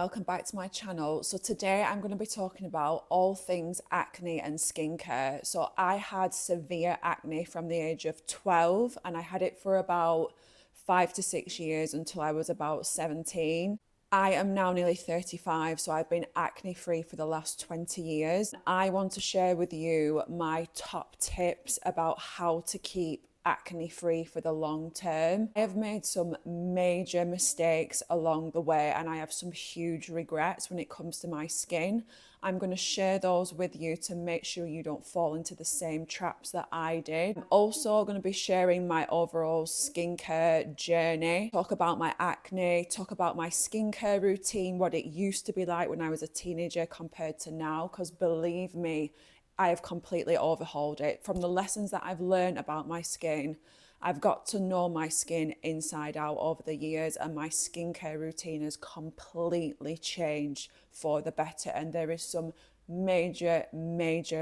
welcome back to my channel. So today I'm going to be talking about all things acne and skincare. So I had severe acne from the age of 12 and I had it for about 5 to 6 years until I was about 17. I am now nearly 35, so I've been acne free for the last 20 years. I want to share with you my top tips about how to keep acne free for the long term. I have made some major mistakes along the way and I have some huge regrets when it comes to my skin. I'm going to share those with you to make sure you don't fall into the same traps that I did. I'm also going to be sharing my overall skincare journey, talk about my acne, talk about my skincare routine, what it used to be like when I was a teenager compared to now, because believe me, I have completely overhauled it. From the lessons that I've learned about my skin, I've got to know my skin inside out over the years, and my skincare routine has completely changed for the better. And there is some major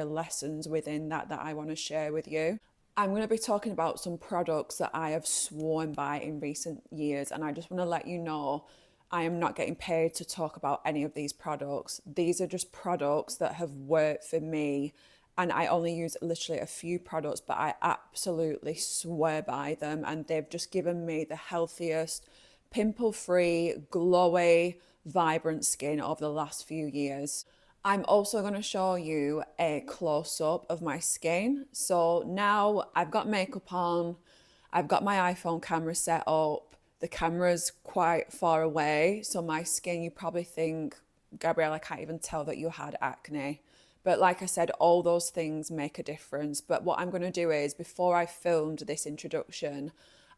lessons within that I want to share with you. I'm going to be talking about some products that I have sworn by in recent years, and I just want to let you know I am not getting paid to talk about any of these products. These are just products that have worked for me, and I only use literally a few products, but I absolutely swear by them, and they've just given me the healthiest, pimple-free, glowy, vibrant skin over the last few years. I'm also going to show you a close-up of my skin. So now I've got makeup on, I've got my iPhone camera set up, the camera's quite far away, so my skin, you probably think, Gabrielle, I can't even tell that you had acne. But like I said, all those things make a difference. But what I'm going to do is, before I filmed this introduction,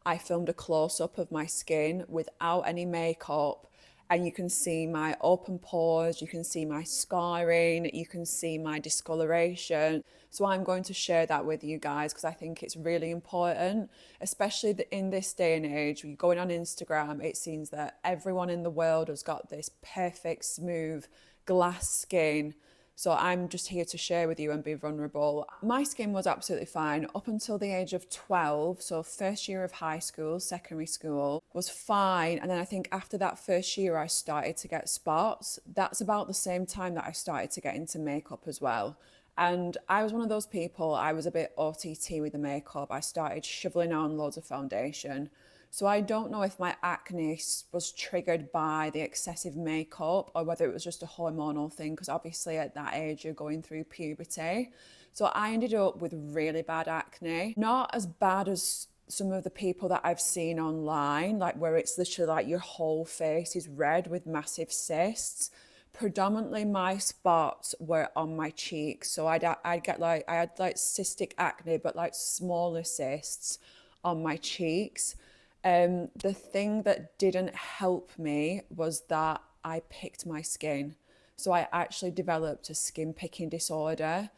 I filmed a close-up of my skin without any makeup, and you can see my open pores, you can see my scarring, you can see my discoloration. So I'm going to share that with you guys because I think it's really important, especially in this day and age. You're going on Instagram, it seems that everyone in the world has got this perfect, smooth, glass skin. So I'm just here to share with you and be vulnerable. My skin was absolutely fine up until the age of 12. So first year of high school, secondary school was fine. And then I think after that first year, I started to get spots. That's about the same time that I started to get into makeup as well. And I was one of those people, I was a bit OTT with the makeup. I started shoveling on loads of foundation. So I don't know if my acne was triggered by the excessive makeup or whether it was just a hormonal thing, because obviously at that age you're going through puberty. So I ended up with really bad acne, not as bad as some of the people that I've seen online, like where it's literally like your whole face is red with massive cysts. Predominantly my spots were on my cheeks. So I had like cystic acne, but like smaller cysts on my cheeks. The thing that didn't help me was that I picked my skin. So I actually developed a skin picking disorder.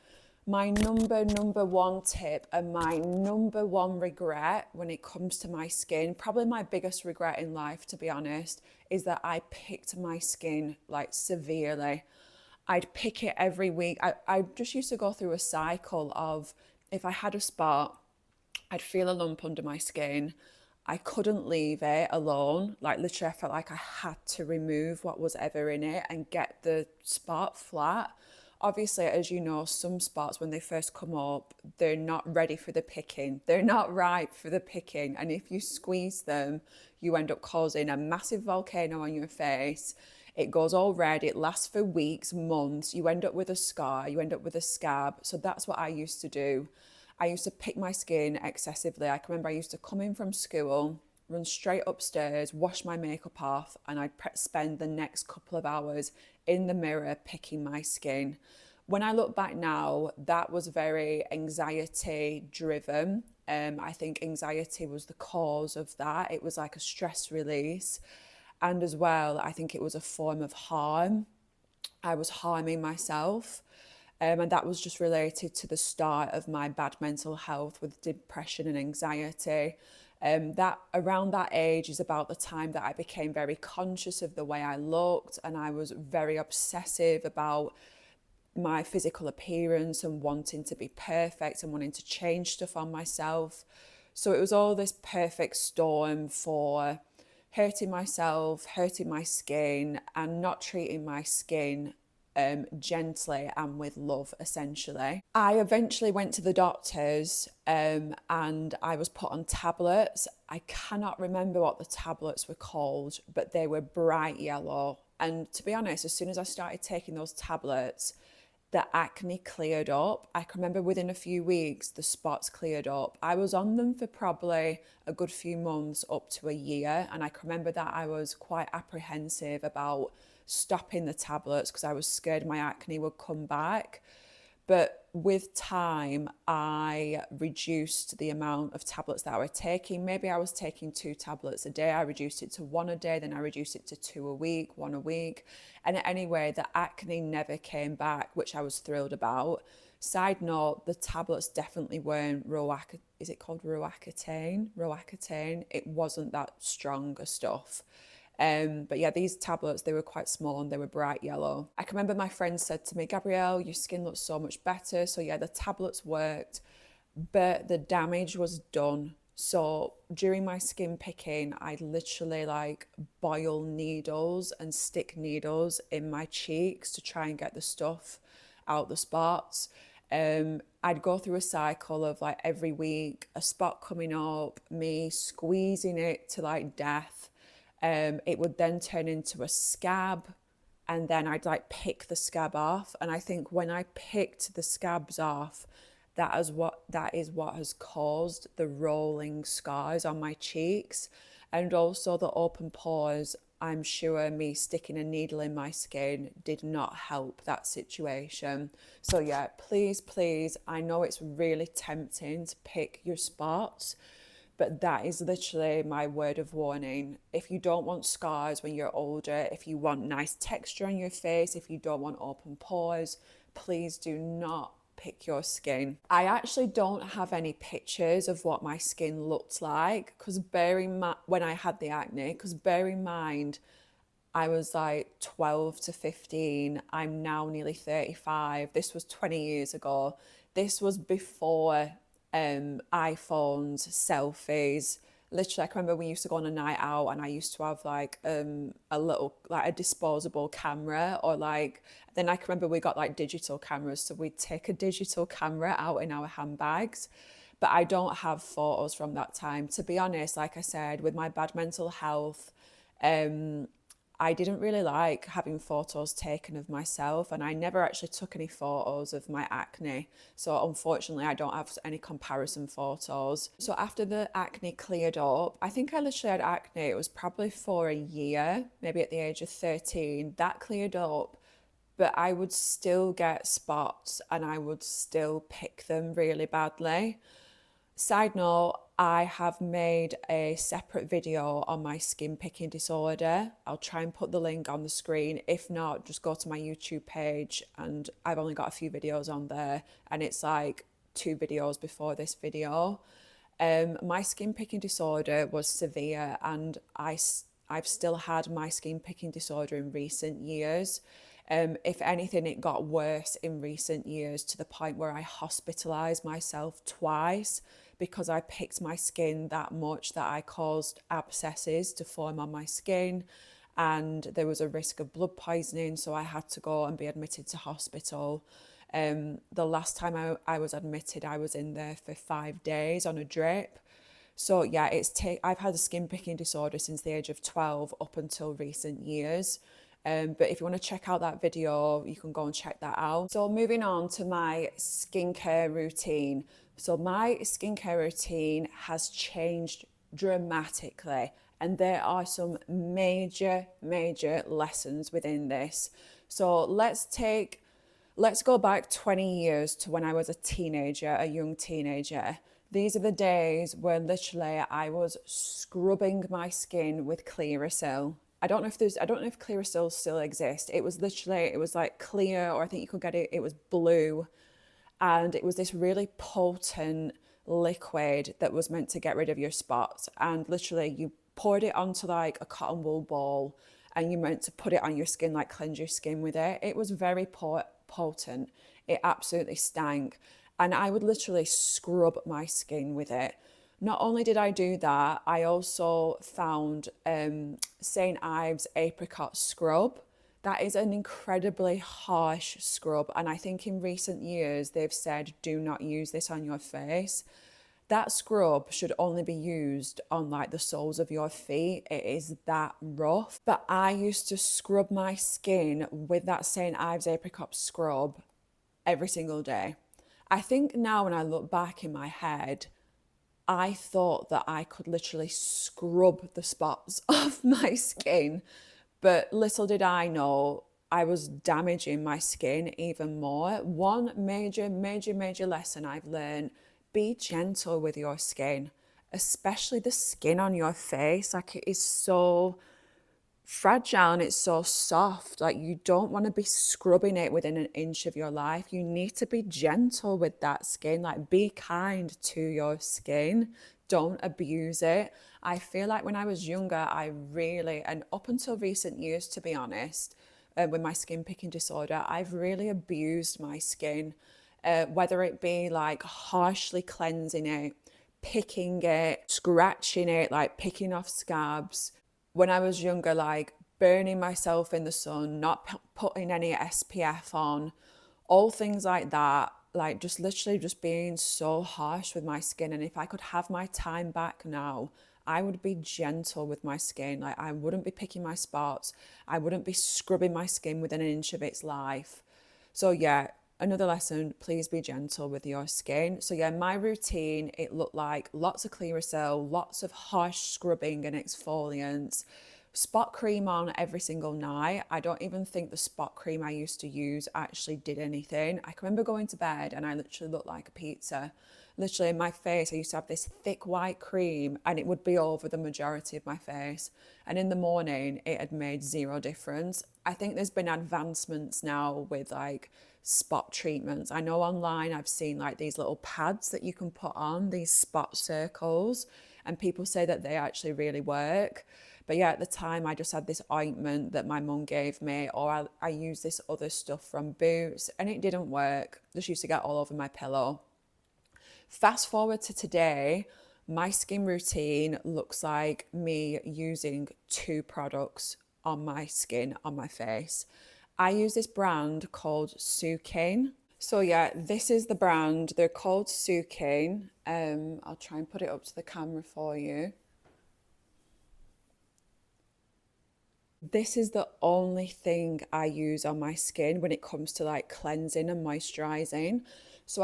My number one tip and my number one regret when it comes to my skin, probably my biggest regret in life, to be honest, is that I picked my skin like severely. I'd pick it every week. I just used to go through a cycle of, if I had a spot, I'd feel a lump under my skin. I couldn't leave it alone. Like literally, I felt like I had to remove what was ever in it and get the spot flat. Obviously, as you know, some spots when they first come up, they're not ready for the picking. They're not ripe for the picking. And if you squeeze them, you end up causing a massive volcano on your face. It goes all red. It lasts for weeks, months. You end up with a scar. You end up with a scab. So that's what I used to do. I used to pick my skin excessively. I can remember I used to come in from school, run straight upstairs, wash my makeup off, and I'd spend the next couple of hours in the mirror picking my skin. When I look back now, that was very anxiety driven. I think anxiety was the cause of that. It was like a stress release. And as well, I think it was a form of harm. I was harming myself. And that was just related to the start of my bad mental health with depression and anxiety. That around that age is about the time that I became very conscious of the way I looked, and I was very obsessive about my physical appearance and wanting to be perfect and wanting to change stuff on myself. So it was all this perfect storm for hurting myself, hurting my skin, and not treating my skin gently and with love, essentially. I eventually went to the doctors and I was put on tablets. I cannot remember what the tablets were called, but they were bright yellow. And to be honest, as soon as I started taking those tablets, the acne cleared up. I can remember within a few weeks, the spots cleared up. I was on them for probably a good few months, up to a year. And I can remember that I was quite apprehensive about stopping the tablets because I was scared my acne would come back. But with time, I reduced the amount of tablets that I was taking. Maybe I was taking 2 tablets a day. I reduced it to 1 a day, then I reduced it to 2 a week, 1 a week. And anyway, the acne never came back, which I was thrilled about. Side note, the tablets definitely weren't is it called Roaccutane? Roaccutane. It wasn't that strong a stuff. But yeah, these tablets, they were quite small and they were bright yellow. I can remember my friend said to me, Gabrielle, your skin looks so much better. So yeah, the tablets worked, but the damage was done. So during my skin picking, I'd literally like boil needles and stick needles in my cheeks to try and get the stuff out the spots. I'd go through a cycle of like every week, a spot coming up, me squeezing it to like death. It would then turn into a scab, and then I'd like pick the scab off. And I think when I picked the scabs off, that is what has caused the rolling scars on my cheeks, and also the open pores. I'm sure me sticking a needle in my skin did not help that situation. So yeah, please, I know it's really tempting to pick your spots, but that is literally my word of warning. If you don't want scars when you're older, if you want nice texture on your face, if you don't want open pores, please do not pick your skin. I actually don't have any pictures of what my skin looked like, because when I had the acne, because bear in mind, I was like 12 to 15. I'm now nearly 35. This was 20 years ago. This was before iPhones, selfies. Literally, I can remember we used to go on a night out and I used to have like a disposable camera, or like, then I can remember we got like digital cameras. So we'd take a digital camera out in our handbags. But I don't have photos from that time. To be honest, like I said, with my bad mental health, I didn't really like having photos taken of myself, and I never actually took any photos of my acne. So unfortunately, I don't have any comparison photos. So after the acne cleared up, I think I literally had acne, it was probably for a year, maybe at the age of 13, that cleared up, but I would still get spots and I would still pick them really badly. Side note, I have made a separate video on my skin picking disorder. I'll try and put the link on the screen. If not, just go to my YouTube page, and I've only got a few videos on there, and it's like 2 videos before this video. My skin picking disorder was severe, and I've still had my skin picking disorder in recent years. If anything, it got worse in recent years to the point where I hospitalized myself twice because I picked my skin that much that I caused abscesses to form on my skin, and there was a risk of blood poisoning, so I had to go and be admitted to hospital. The last time I was admitted, I was in there for 5 days on a drip. So yeah, I've had a skin picking disorder since the age of 12 up until recent years. But if you want to check out that video, you can go and check that out. So moving on to my skincare routine. So my skincare routine has changed dramatically, and there are some major lessons within this. So let's go back 20 years to when I was a teenager, a young teenager. These are the days where literally I was scrubbing my skin with Clearasil. I don't know if Clearasil still exists. It was like clear, or I think you could get it, it was blue. And it was this really potent liquid that was meant to get rid of your spots. And literally you poured it onto like a cotton wool ball, and you meant to put it on your skin, like cleanse your skin with it. It was very potent. It absolutely stank. And I would literally scrub my skin with it. Not only did I do that, I also found St. Ives apricot scrub. That is an incredibly harsh scrub, and I think in recent years they've said do not use this on your face. That scrub should only be used on like the soles of your feet. It is that rough. But I used to scrub my skin with that St. Ives apricot scrub every single day. I think now when I look back in my head, I thought that I could literally scrub the spots off my skin. But little did I know, I was damaging my skin even more. One major lesson I've learned: be gentle with your skin, especially the skin on your face. Like, it is so fragile and it's so soft. Like, you don't want to be scrubbing it within an inch of your life. You need to be gentle with that skin. Like, be kind to your skin. Don't abuse it. I feel like when I was younger, I really, and up until recent years, to be honest, with my skin picking disorder, I've really abused my skin, whether it be like harshly cleansing it, picking it, scratching it, like picking off scabs. When I was younger, like burning myself in the sun, not putting any SPF on, all things like that, like just literally just being so harsh with my skin. And if I could have my time back now, I would be gentle with my skin. Like, I wouldn't be picking my spots. I wouldn't be scrubbing my skin within an inch of its life. So yeah, another lesson, please be gentle with your skin. So yeah, my routine, it looked like lots of Clearasil, lots of harsh scrubbing and exfoliants, spot cream on every single night. I don't even think the spot cream I used to use actually did anything. I can remember going to bed and I literally looked like a pizza. Literally in my face, I used to have this thick white cream and it would be over the majority of my face. And in the morning, it had made zero difference. I think there's been advancements now with like spot treatments. I know online I've seen like these little pads that you can put on, these spot circles, and people say that they actually really work. But yeah, at the time I just had this ointment that my mum gave me, or I used this other stuff from Boots and it didn't work. Just used to get all over my pillow. Fast forward to today, my skin routine looks like me using two products on my skin, on my face. I use this brand called Sukin. So yeah, this is the brand. They're called Sukin. I'll try and put it up to the camera for you. This is the only thing I use on my skin when it comes to like cleansing and moisturizing. So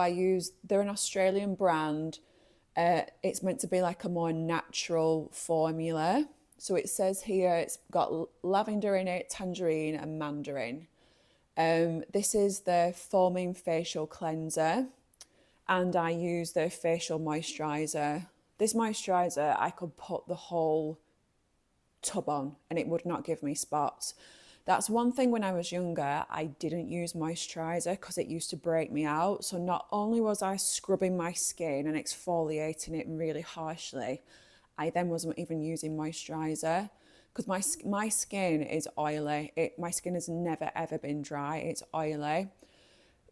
they're an Australian brand. It's meant to be like a more natural formula. So it says here it's got lavender in it, tangerine and mandarin. This is the foaming facial cleanser, and I use the facial moisturizer. This moisturizer, I could put the whole tub on and it would not give me spots. That's one thing. When I was younger, I didn't use moisturizer because it used to break me out. So not only was I scrubbing my skin and exfoliating it really harshly, I then wasn't even using moisturizer because my skin is oily. My skin has never ever been dry. It's oily.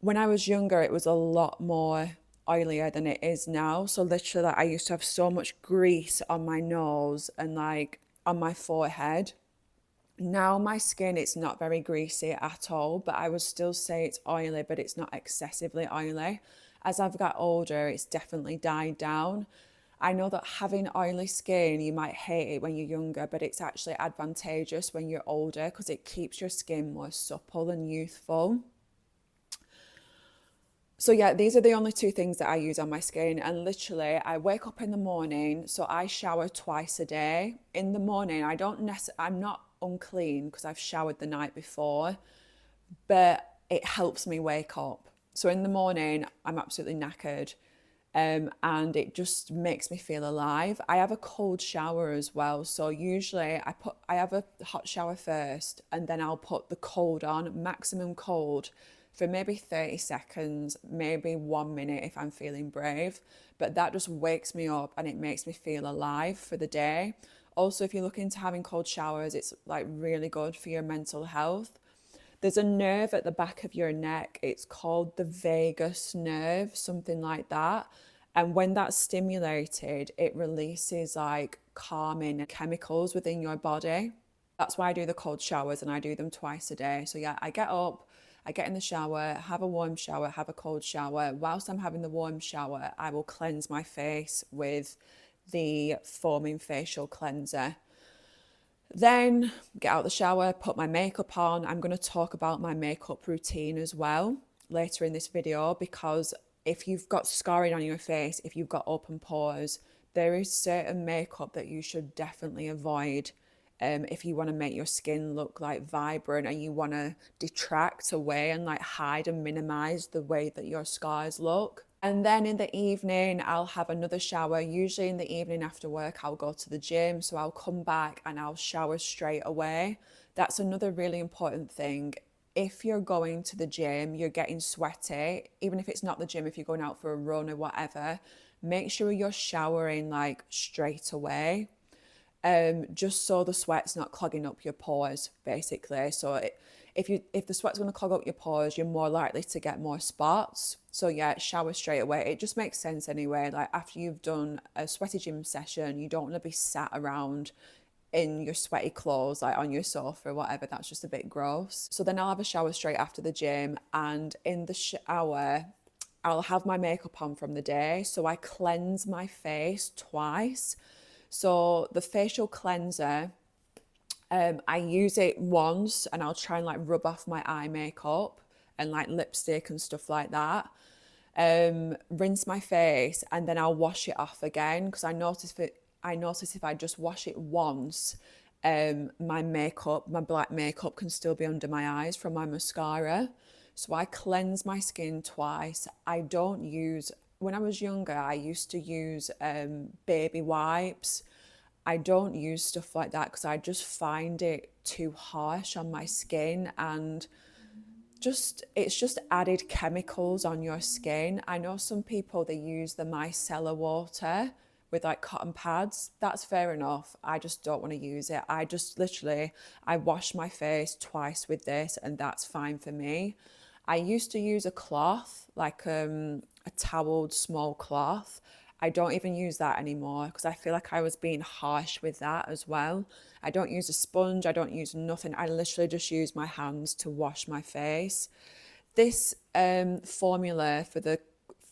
When I was younger, it was a lot more oilier than it is now. So literally, like, I used to have so much grease on my nose and like on my forehead. Now my skin, it's not very greasy at all, but I would still say it's oily, but it's not excessively oily. As I've got older, it's definitely died down. I know that having oily skin, you might hate it when you're younger, but it's actually advantageous when you're older because it keeps your skin more supple and youthful. So yeah, these are the only two things that I use on my skin. And literally, I wake up in the morning, so I shower twice a day. In the morning, I'm not unclean because I've showered the night before, but it helps me wake up. So in the morning, I'm absolutely knackered. And it just makes me feel alive. I have a cold shower as well. So usually I have a hot shower first and then I'll put the cold on, maximum cold, for maybe 30 seconds, maybe 1 minute if I'm feeling brave. But that just wakes me up and it makes me feel alive for the day. Also, if you're looking into having cold showers, it's like really good for your mental health. There's a nerve at the back of your neck. It's called the vagus nerve, something like that. And when that's stimulated, it releases like calming chemicals within your body. That's why I do the cold showers, and I do them twice a day. So yeah, I get up, I get in the shower, have a warm shower, have a cold shower. Whilst I'm having the warm shower, I will cleanse my face with the foaming facial cleanser. Then get out of the shower, put my makeup on. I'm going to talk about my makeup routine as well later in this video, because if you've got scarring on your face, if you've got open pores, there is certain makeup that you should definitely avoid if you want to make your skin look like vibrant and you want to detract away and like hide and minimize the way that your scars look. And then in the evening, I'll have another shower. Usually in the evening after work, I'll go to the gym. So I'll come back and I'll shower straight away. That's another really important thing. If you're going to the gym, you're getting sweaty, even if it's not the gym, if you're going out for a run or whatever, make sure you're showering like straight away. Just so the sweat's not clogging up your pores, basically. So if the sweat's going to clog up your pores, you're more likely to get more spots. So yeah, shower straight away. It just makes sense anyway. Like after you've done a sweaty gym session, you don't want to be sat around in your sweaty clothes, like on your sofa or whatever. That's just a bit gross. So then I'll have a shower straight after the gym, and in the shower, I'll have my makeup on from the day. So I cleanse my face twice. So the facial cleanser, I use it once and I'll try and like rub off my eye makeup and like lipstick and stuff like that. Rinse my face and then I'll wash it off again, because I notice if I just wash it once, my black makeup can still be under my eyes from my mascara. So I cleanse my skin twice. When I was younger, I used to use baby wipes. I don't use stuff like that because I just find it too harsh on my skin, and it's just added chemicals on your skin. I know some people, they use the micellar water with like cotton pads. That's fair enough. I just don't want to use it. I wash my face twice with this and that's fine for me. I used to use a cloth, like a toweled small cloth. I don't even use that anymore because I feel like I was being harsh with that as well. I don't use a sponge, I don't use nothing. I literally just use my hands to wash my face. This formula for the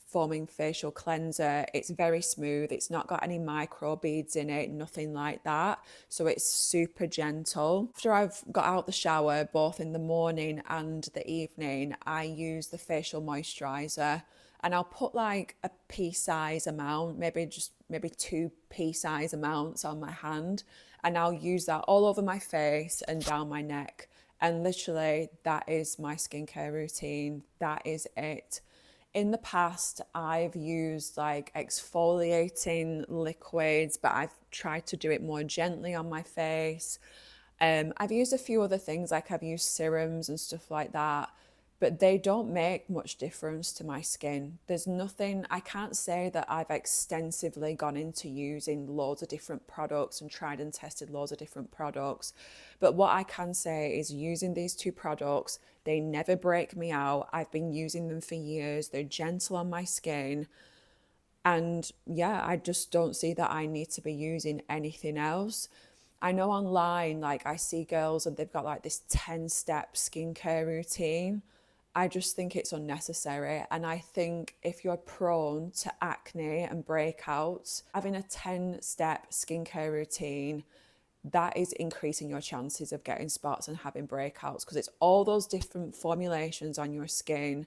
foaming facial cleanser, it's very smooth. It's not got any micro beads in it, nothing like that. So it's super gentle. After I've got out the shower, both in the morning and the evening, I use the facial moisturizer. And I'll put like a pea-size amount, maybe two pea-size amounts on my hand. And I'll use that all over my face and down my neck. And literally, that is my skincare routine. That is it. In the past, I've used like exfoliating liquids, but I've tried to do it more gently on my face. I've used a few other things, like I've used serums and stuff like that, but they don't make much difference to my skin. There's nothing, I can't say that I've extensively gone into using loads of different products and tried and tested loads of different products. But what I can say is using these two products, they never break me out. I've been using them for years. They're gentle on my skin. And yeah, I just don't see that I need to be using anything else. I know online, like I see girls and they've got like this 10-step skincare routine. I just think it's unnecessary. And I think if you're prone to acne and breakouts, having a 10-step skincare routine, that is increasing your chances of getting spots and having breakouts, because it's all those different formulations on your skin.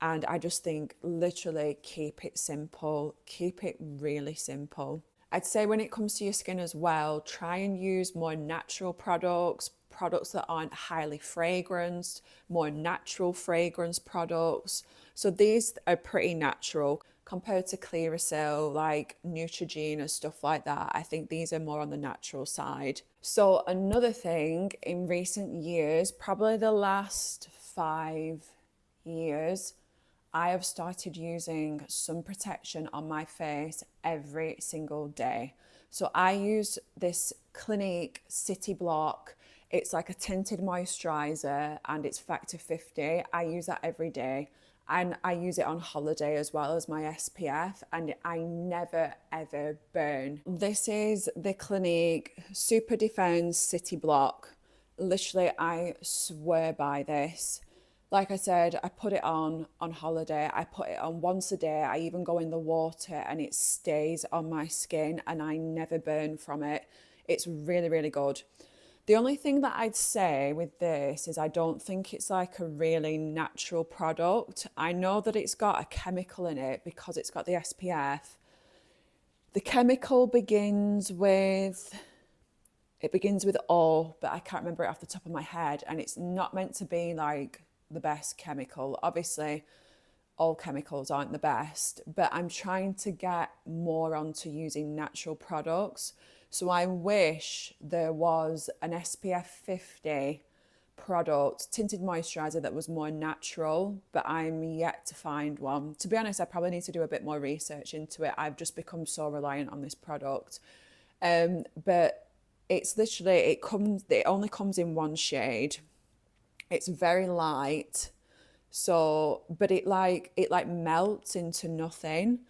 And I just think literally keep it simple, keep it really simple. I'd say when it comes to your skin as well, try and use more natural products that aren't highly fragranced, more natural fragrance products. So these are pretty natural compared to Clearasil, like Neutrogena, stuff like that. I think these are more on the natural side. So another thing in recent years, probably the last 5 years, I have started using sun protection on my face every single day. So I use this Clinique City Block. It's like a tinted moisturizer and it's factor 50. I use that every day. and I use it on holiday as well as my SPF, and I never ever burn. This is the Clinique Super Defense City Block. Literally, I swear by this. Like I said, I put it on holiday. I put it on once a day. I even go in the water and it stays on my skin and I never burn from it. It's really, really good. The only thing that I'd say with this is I don't think it's like a really natural product. I know that it's got a chemical in it because it's got the SPF. The chemical begins with O, but I can't remember it off the top of my head. And it's not meant to be like the best chemical. Obviously, all chemicals aren't the best, but I'm trying to get more onto using natural products. So I wish there was an SPF 50 product, tinted moisturizer that was more natural, but I'm yet to find one. To be honest, I probably need to do a bit more research into it. I've just become so reliant on this product. But it's literally, it only comes in one shade. It's very light. So, but it like melts into nothing.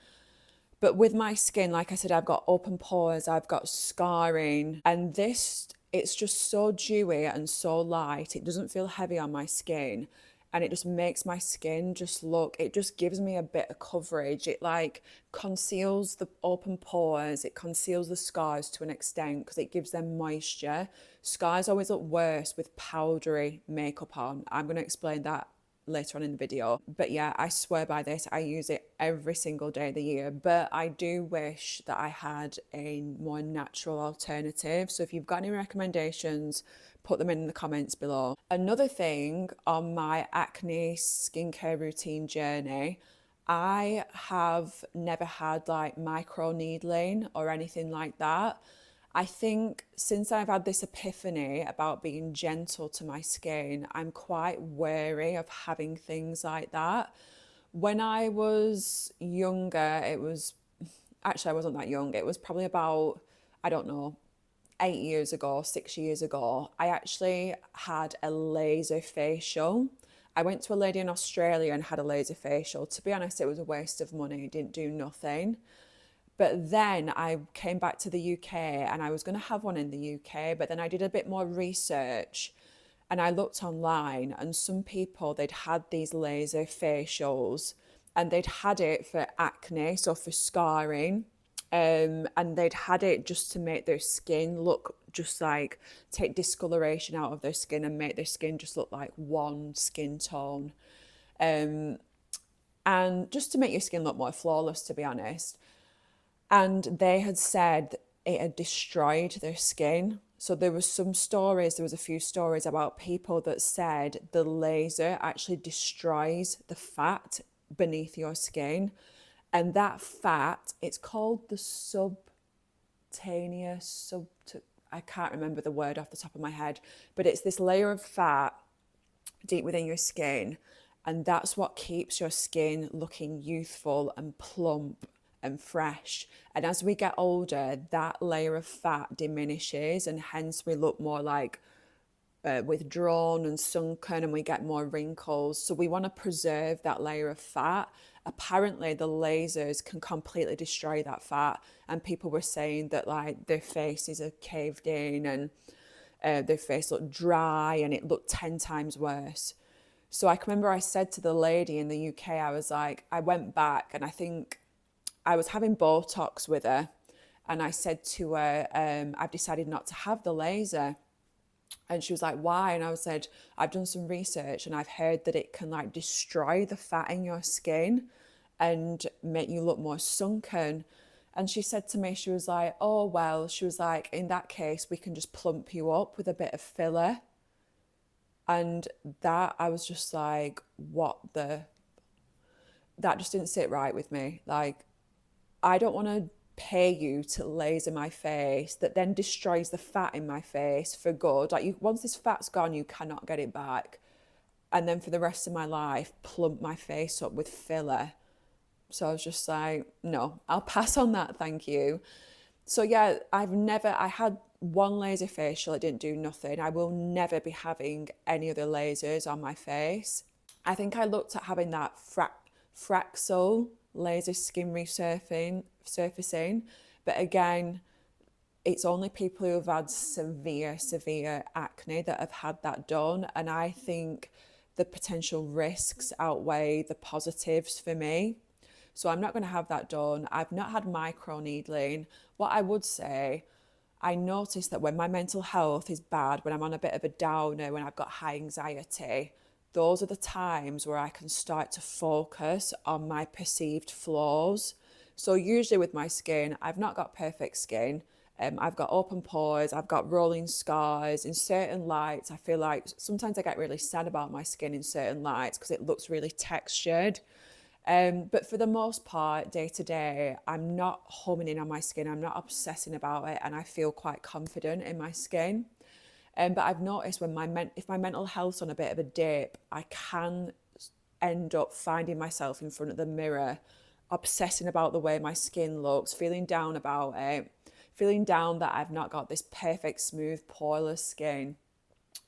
But with my skin, like I said, I've got open pores, I've got scarring, and this, it's just so dewy and so light. It doesn't feel heavy on my skin, and it just makes my skin just look, it just gives me a bit of coverage. It like conceals the open pores, it conceals the scars to an extent because it gives them moisture. Scars always look worse with powdery makeup on. I'm going to explain that later on in the video. But yeah, I swear by this. I use it every single day of the year, but I do wish that I had a more natural alternative. So if you've got any recommendations, put them in the comments below. Another thing on my acne skincare routine journey, I have never had like microneedling or anything like that. I think since I've had this epiphany about being gentle to my skin, I'm quite wary of having things like that. When I was younger, actually, I wasn't that young. It was probably about, I don't know, 8 years ago, 6 years ago. I actually had a laser facial. I went to a lady in Australia and had a laser facial. To be honest, it was a waste of money. It didn't do nothing. But then I came back to the UK and I was going to have one in the UK, but then I did a bit more research and I looked online, and some people, they'd had these laser facials and they'd had it for acne, so for scarring, and they'd had it just to make their skin look just like, take discoloration out of their skin and make their skin just look like one skin tone. And just to make your skin look more flawless, to be honest. And they had said it had destroyed their skin. So there was a few stories about people that said the laser actually destroys the fat beneath your skin. And that fat, it's called the I can't remember the word off the top of my head, but it's this layer of fat deep within your skin. And that's what keeps your skin looking youthful and plump and fresh. And as we get older, that layer of fat diminishes, and hence we look more like withdrawn and sunken, and we get more wrinkles. So we want to preserve that layer of fat. Apparently the lasers can completely destroy that fat, and people were saying that like their faces are caved in and their face looked dry and it looked 10 times worse. So I can remember I said to the lady in the UK, I was like, I went back and I think I was having Botox with her, and I said to her, I've decided not to have the laser. And she was like, why? And I said, I've done some research and I've heard that it can like destroy the fat in your skin and make you look more sunken. And she said to me, she was like, oh, well, she was like, in that case, we can just plump you up with a bit of filler. And that, I was just like, that just didn't sit right with me. Like, I don't want to pay you to laser my face that then destroys the fat in my face for good. Like, once this fat's gone, you cannot get it back. And then for the rest of my life, plump my face up with filler. So I was just like, no, I'll pass on that, thank you. So yeah, I had one laser facial, it didn't do nothing. I will never be having any other lasers on my face. I think I looked at having that Fraxel laser skin surfacing, but again, it's only people who have had severe acne that have had that done. And I think the potential risks outweigh the positives for me. So I'm not going to have that done. I've not had microneedling. What I would say, I notice that when my mental health is bad, when I'm on a bit of a downer, when I've got high anxiety, those are the times where I can start to focus on my perceived flaws. So usually with my skin, I've not got perfect skin. I've got open pores, I've got rolling scars. In certain lights, I feel like sometimes I get really sad about my skin in certain lights because it looks really textured. But for the most part, day to day, I'm not homing in on my skin. I'm not obsessing about it, and I feel quite confident in my skin. But I've noticed when if my mental health's on a bit of a dip, I can end up finding myself in front of the mirror, obsessing about the way my skin looks, feeling down about it, feeling down that I've not got this perfect, smooth, poreless skin.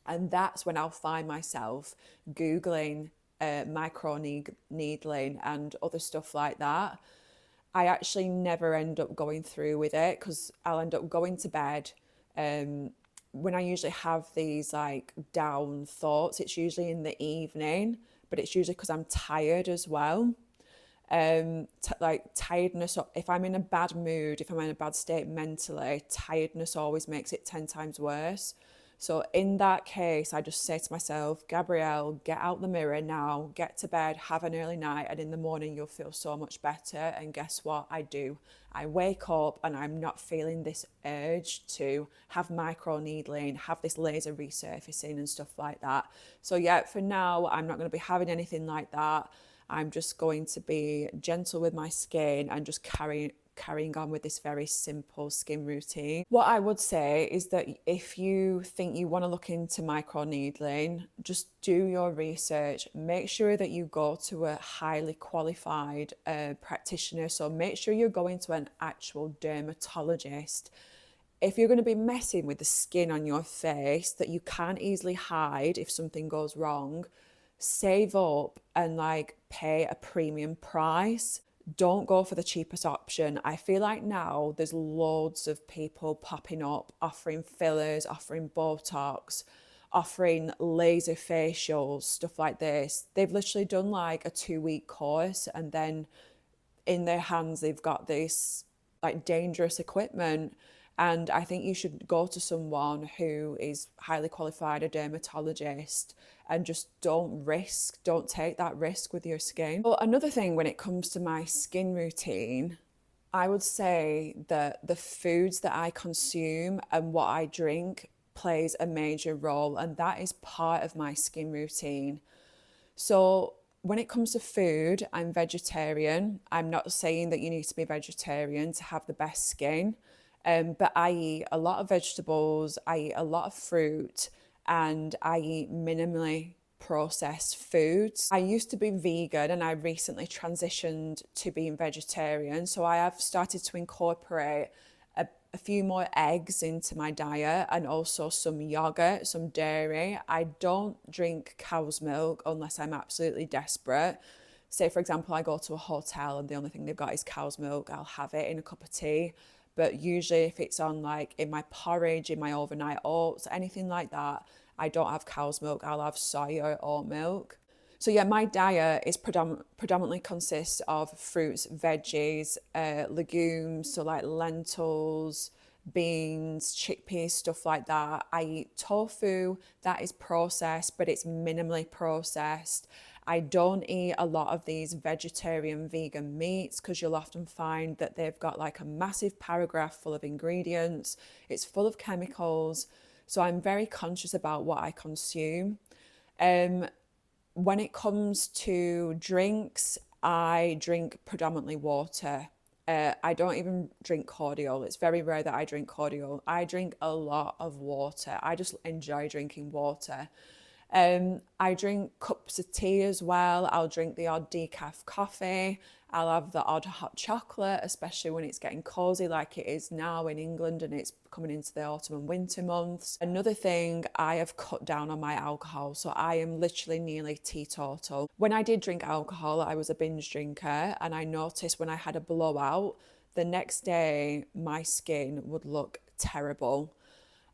And that's when I'll find myself Googling micro needling and other stuff like that. I actually never end up going through with it because I'll end up going to bed. When I usually have these like down thoughts, it's usually in the evening, but it's usually because I'm tired as well. Like tiredness, if I'm in a bad mood, if I'm in a bad state mentally, tiredness always makes it 10 times worse. So in that case, I just say to myself, Gabrielle, get out the mirror now, get to bed, have an early night, and in the morning you'll feel so much better. And guess what I do? I wake up and I'm not feeling this urge to have micro needling, have this laser resurfacing and stuff like that. So yeah, for now, I'm not going to be having anything like that. I'm just going to be gentle with my skin and just carrying on with this very simple skin routine. What I would say is that if you think you want to look into microneedling, just do your research. Make sure that you go to a highly qualified practitioner. So make sure you're going to an actual dermatologist. If you're going to be messing with the skin on your face that you can't easily hide if something goes wrong, save up and like pay a premium price. Don't go for the cheapest option. I feel like now there's loads of people popping up offering fillers, offering Botox, offering laser facials, stuff like this. They've literally done like a 2-week course and then in their hands they've got this like dangerous equipment. And I think you should go to someone who is highly qualified, a dermatologist, and just don't take that risk with your skin. Well, another thing when it comes to my skin routine, I would say that the foods that I consume and what I drink plays a major role, and that is part of my skin routine. So when it comes to food, I'm vegetarian. I'm not saying that you need to be vegetarian to have the best skin, but I eat a lot of vegetables, I eat a lot of fruit, and I eat minimally processed foods. I used to be vegan and I recently transitioned to being vegetarian. So I have started to incorporate a few more eggs into my diet and also some yogurt, some dairy. I don't drink cow's milk unless I'm absolutely desperate. Say, for example, I go to a hotel and the only thing they've got is cow's milk, I'll have it in a cup of tea. But usually if it's on like in my porridge, in my overnight oats, anything like that, I don't have cow's milk, I'll have soy or oat milk. So yeah, my diet is predominantly consists of fruits, veggies, legumes, so like lentils, beans, chickpeas, stuff like that. I eat tofu, that is processed, but it's minimally processed. I don't eat a lot of these vegetarian vegan meats because you'll often find that they've got like a massive paragraph full of ingredients. It's full of chemicals. So I'm very conscious about what I consume. When it comes to drinks, I drink predominantly water. I don't even drink cordial. It's very rare that I drink cordial. I drink a lot of water. I just enjoy drinking water. I drink cups of tea as well. I'll drink the odd decaf coffee. I'll have the odd hot chocolate, especially when it's getting cozy like it is now in England and it's coming into the autumn and winter months. Another thing, I have cut down on my alcohol. So I am literally nearly teetotal. When I did drink alcohol, I was a binge drinker, and I noticed when I had a blowout, the next day my skin would look terrible.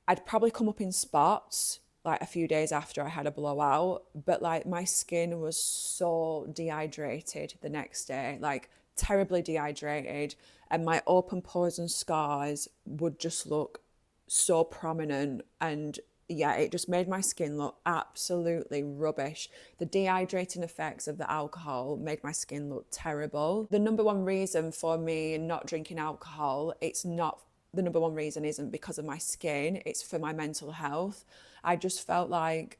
I'd probably come up in spots like a few days after I had a blowout, but like my skin was so dehydrated the next day, like terribly dehydrated, and my open pores and scars would just look so prominent. And yeah, it just made my skin look absolutely rubbish. The dehydrating effects of the alcohol made my skin look terrible. The number one reason for me not drinking alcohol, it's not, the number one reason isn't because of my skin, it's for my mental health. I just felt like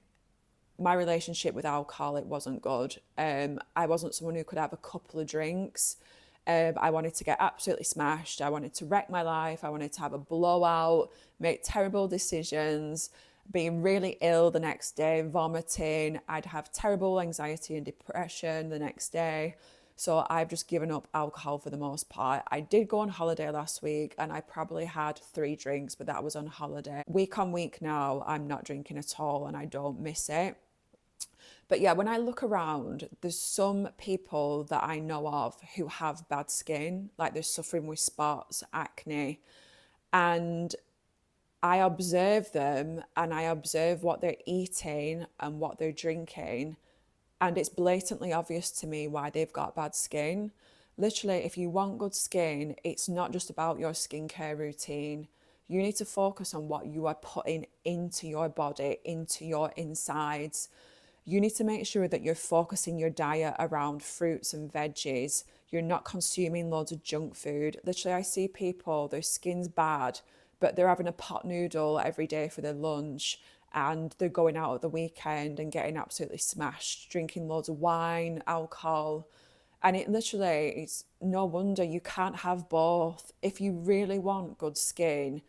my relationship with alcohol, it wasn't good. I wasn't someone who could have a couple of drinks. I wanted to get absolutely smashed. I wanted to wreck my life. I wanted to have a blowout, make terrible decisions, being really ill the next day, vomiting. I'd have terrible anxiety and depression the next day. So I've just given up alcohol for the most part. I did go on holiday last week and I probably had 3 drinks, but that was on holiday. Week on week now, I'm not drinking at all and I don't miss it. But yeah, when I look around, there's some people that I know of who have bad skin, like they're suffering with spots, acne, and I observe them and I observe what they're eating and what they're drinking, and it's blatantly obvious to me why they've got bad skin. Literally, if you want good skin, it's not just about your skincare routine. You need to focus on what you are putting into your body, into your insides. You need to make sure that you're focusing your diet around fruits and veggies. You're not consuming loads of junk food. Literally, I see people, their skin's bad, but they're having a pot noodle every day for their lunch, and they're going out at the weekend and getting absolutely smashed, drinking loads of wine, alcohol. And it literally, it's no wonder you can't have both. If you really want good skin,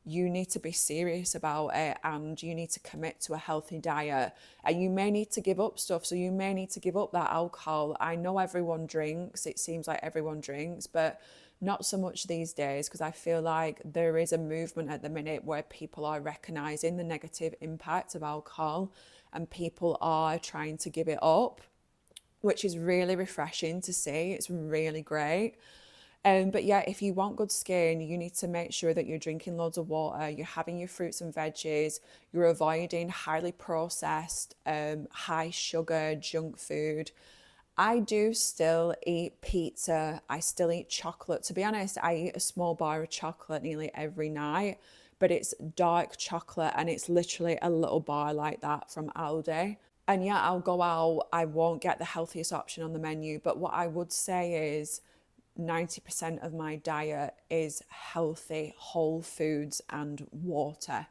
you need to be serious about it and you need to commit to a healthy diet. And you may need to give up stuff. So you may need to give up that alcohol. I know everyone drinks. It seems like everyone drinks, but not so much these days, because I feel like there is a movement at the minute where people are recognizing the negative impact of alcohol and people are trying to give it up, which is really refreshing to see. It's really great. But yeah, if you want good skin, you need to make sure that you're drinking loads of water, you're having your fruits and veggies, you're avoiding highly processed, high sugar, junk food. I do still eat pizza. I still eat chocolate. To be honest, I eat a small bar of chocolate nearly every night, but it's dark chocolate and it's literally a little bar like that from Aldi. And yeah, I'll go out, I won't get the healthiest option on the menu, but what I would say is 90% of my diet is healthy, whole foods and water.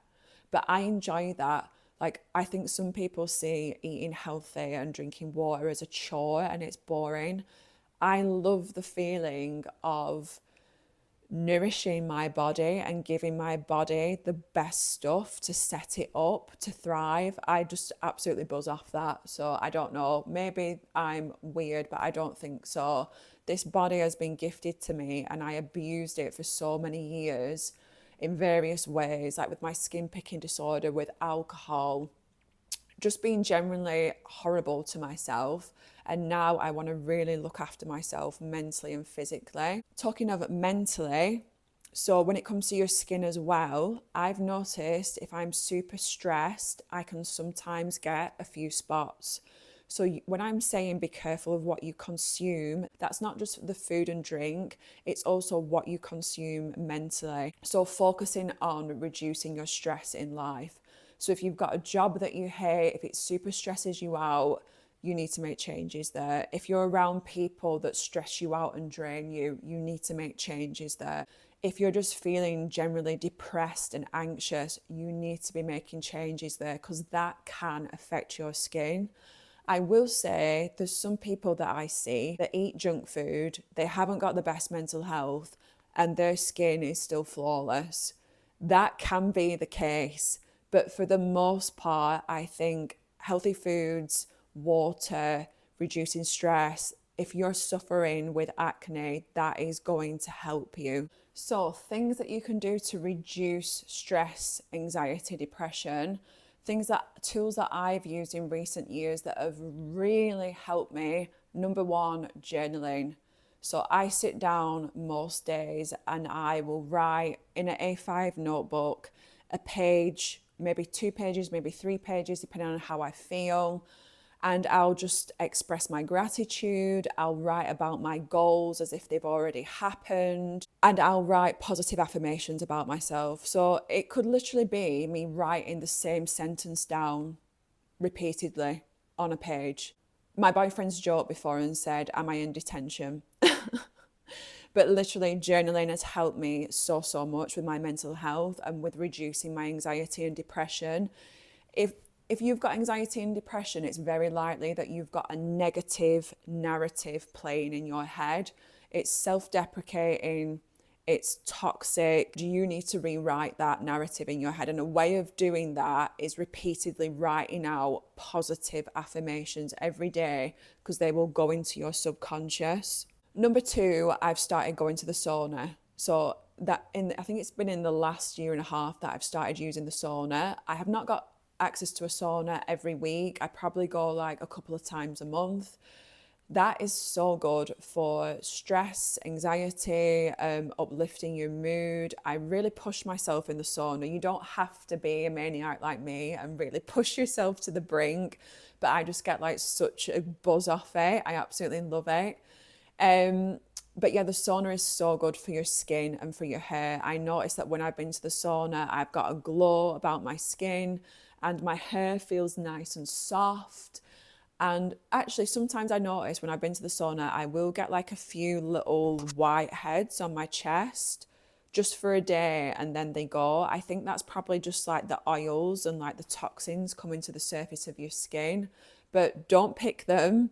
But I enjoy that. Like, I think some people see eating healthy and drinking water as a chore and it's boring. I love the feeling of nourishing my body and giving my body the best stuff to set it up to thrive. I just absolutely buzz off that. So I don't know, maybe I'm weird, but I don't think so. This body has been gifted to me and I abused it for so many years in various ways, like with my skin picking disorder, with alcohol, just being generally horrible to myself. And now I want to really look after myself mentally and physically. Talking of mentally, so when it comes to your skin as well, I've noticed if I'm super stressed, I can sometimes get a few spots. So when I'm saying be careful of what you consume, that's not just the food and drink, it's also what you consume mentally. So focusing on reducing your stress in life. So if you've got a job that you hate, if it super stresses you out, you need to make changes there. If you're around people that stress you out and drain you, you need to make changes there. If you're just feeling generally depressed and anxious, you need to be making changes there because that can affect your skin. I will say there's some people that I see that eat junk food, they haven't got the best mental health, and their skin is still flawless. That can be the case, but for the most part, I think healthy foods, water, reducing stress, if you're suffering with acne, that is going to help you. So things that you can do to reduce stress, anxiety, depression, tools that I've used in recent years that have really helped me. Number one, journaling. So I sit down most days and I will write in an A5 notebook a page, maybe 2 pages, maybe 3 pages, depending on how I feel. And I'll just express my gratitude. I'll write about my goals as if they've already happened. And I'll write positive affirmations about myself. So it could literally be me writing the same sentence down repeatedly on a page. My boyfriend's joked before and said, "Am I in detention?" But literally, journaling has helped me so much with my mental health and with reducing my anxiety and depression. If you've got anxiety and depression, it's very likely that you've got a negative narrative playing in your head. It's self-deprecating, it's toxic. You need to rewrite that narrative in your head. And a way of doing that is repeatedly writing out positive affirmations every day, because they will go into your subconscious. Number two, I've started going to the sauna. So I think it's been in the last year and a half that I've started using the sauna. I have not got access to a sauna every week. I probably go like a couple of times a month. That is so good for stress, anxiety, uplifting your mood. I really push myself in the sauna. You don't have to be a maniac like me and really push yourself to the brink, but I just get like such a buzz off it. I absolutely love it. But yeah, the sauna is so good for your skin and for your hair. I noticed that when I've been to the sauna, I've got a glow about my skin and my hair feels nice and soft. And actually, sometimes I notice when I've been to the sauna, I will get like a few little white heads on my chest just for a day and then they go. I think that's probably just like the oils and like the toxins coming to the surface of your skin. But don't pick them.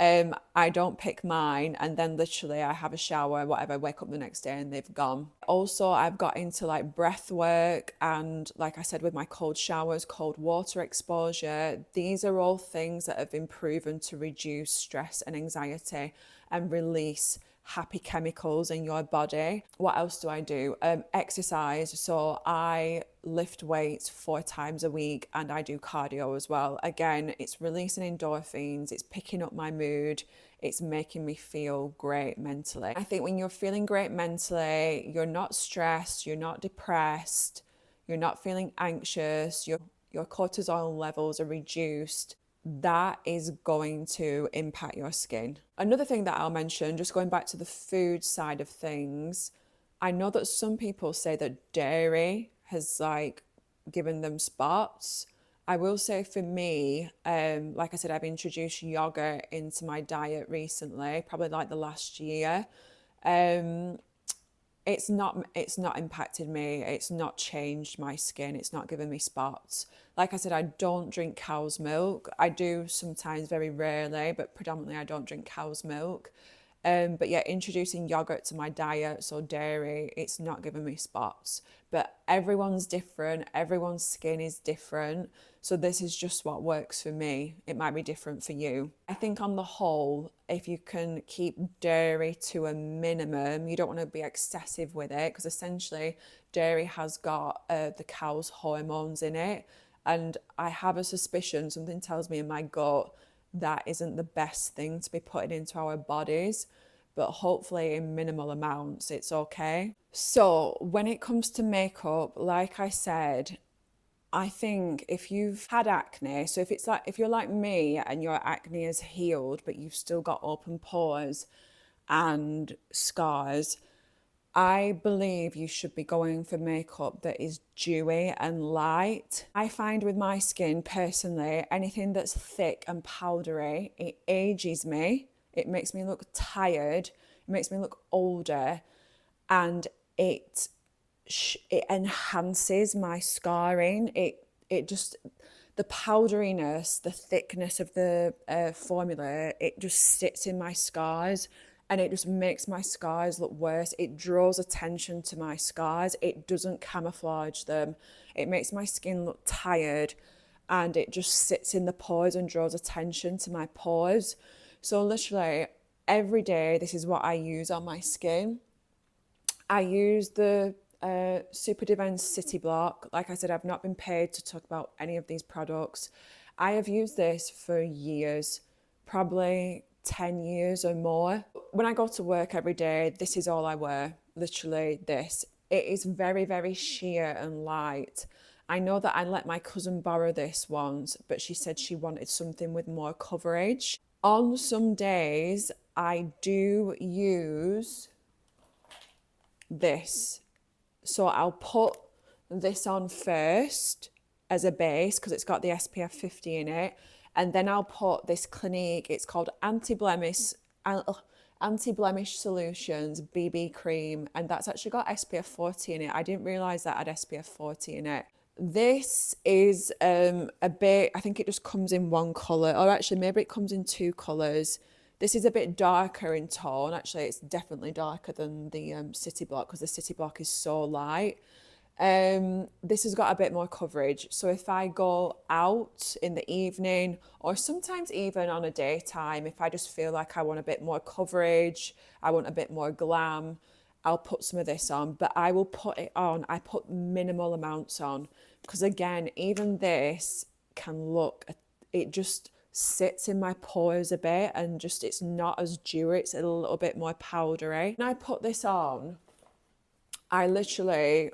I don't pick mine, and then literally I have a shower, whatever, wake up the next day and they've gone. Also, I've got into like breath work and, like I said, with my cold showers, cold water exposure. These are all things that have been proven to reduce stress and anxiety and release happy chemicals in your body. What else do I do? Exercise. So I lift weights 4 times a week and I do cardio as well. Again, it's releasing endorphins, it's picking up my mood, it's making me feel great mentally. I think when you're feeling great mentally, you're not stressed, you're not depressed, you're not feeling anxious, your cortisol levels are reduced. That is going to impact your skin. Another thing that I'll mention, just going back to the food side of things, I know that some people say that dairy has like given them spots. I will say for me, like I said, I've introduced yogurt into my diet recently, probably like the last year. It's not impacted me, it's not changed my skin, it's not given me spots. Like I said, I don't drink cow's milk. I do sometimes, very rarely, but predominantly I don't drink cow's milk. But yeah, introducing yogurt to my diet, so dairy, it's not giving me spots. But everyone's different, everyone's skin is different. So this is just what works for me. It might be different for you. I think on the whole, if you can keep dairy to a minimum, you don't want to be excessive with it, because essentially dairy has got the cow's hormones in it. And I have a suspicion, something tells me in my gut, that isn't the best thing to be putting into our bodies, but hopefully in minimal amounts it's okay. So when it comes to makeup, like I said, I think if you've had acne, so if you're like me and your acne is healed but you've still got open pores and scars, I believe you should be going for makeup that is dewy and light. I find with my skin personally, anything that's thick and powdery, it ages me. It makes me look tired. It makes me look older, and it enhances my scarring. It just, the powderiness, the thickness of the formula, it just sits in my scars and it just makes my scars look worse. It draws attention to my scars. It doesn't camouflage them. It makes my skin look tired and it just sits in the pores and draws attention to my pores. So literally, every day, this is what I use on my skin. I use the Super Divine City Block. Like I said, I've not been paid to talk about any of these products. I have used this for years, probably 10 years or more. When I go to work every day, this is all I wear, literally this. It is very, very sheer and light. I know that I let my cousin borrow this once, but she said she wanted something with more coverage. On some days, I do use this. So I'll put this on first as a base because it's got the SPF 50 in it. And then I'll put this Clinique, it's called Anti-Blemish Solutions BB Cream. And that's actually got SPF 40 in it. I didn't realise that had SPF 40 in it. This is a bit, I think it just comes in one colour, or actually maybe it comes in two colours. This is a bit darker in tone. Actually, it's definitely darker than the City Block because the City Block is so light. This has got a bit more coverage. So if I go out in the evening or sometimes even on a daytime, if I just feel like I want a bit more coverage, I want a bit more glam, I'll put some of this on. But I will put it on, I put minimal amounts on because again, even this can look, it just sits in my pores a bit and just it's not as dewy, it's a little bit more powdery. When I put this on, I literally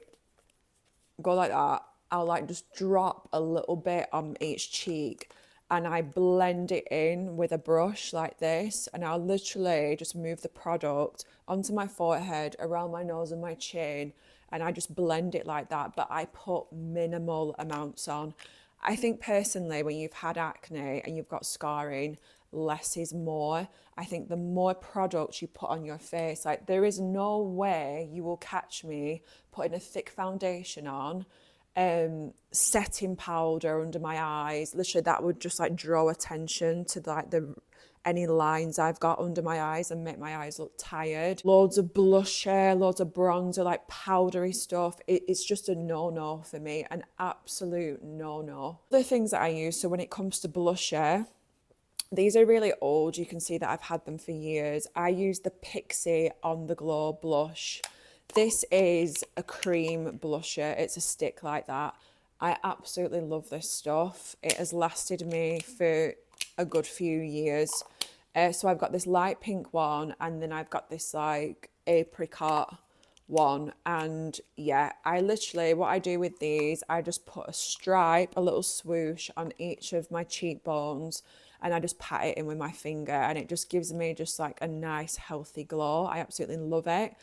go like that. I'll like just drop a little bit on each cheek and I blend it in with a brush like this, and I'll literally just move the product onto my forehead, around my nose and my chin, and I just blend it like that, but I put minimal amounts on. I think personally, when you've had acne and you've got scarring, less is more. I think the more product you put on your face, like there is no way you will catch me putting a thick foundation on, setting powder under my eyes. Literally that would just like draw attention to like any lines I've got under my eyes and make my eyes look tired. Loads of blusher, loads of bronzer, like powdery stuff. It's just a no-no for me, an absolute no-no. The things that I use, so when it comes to blusher, these are really old. You can see that I've had them for years. I use the Pixie On The Glow blush. This is a cream blusher. It's a stick like that. I absolutely love this stuff. It has lasted me for a good few years. So I've got this light pink one, and then I've got this like apricot one. And yeah, I literally, what I do with these, I just put a stripe, a little swoosh on each of my cheekbones, and I just pat it in with my finger, and it just gives me just like a nice healthy glow. I absolutely love it.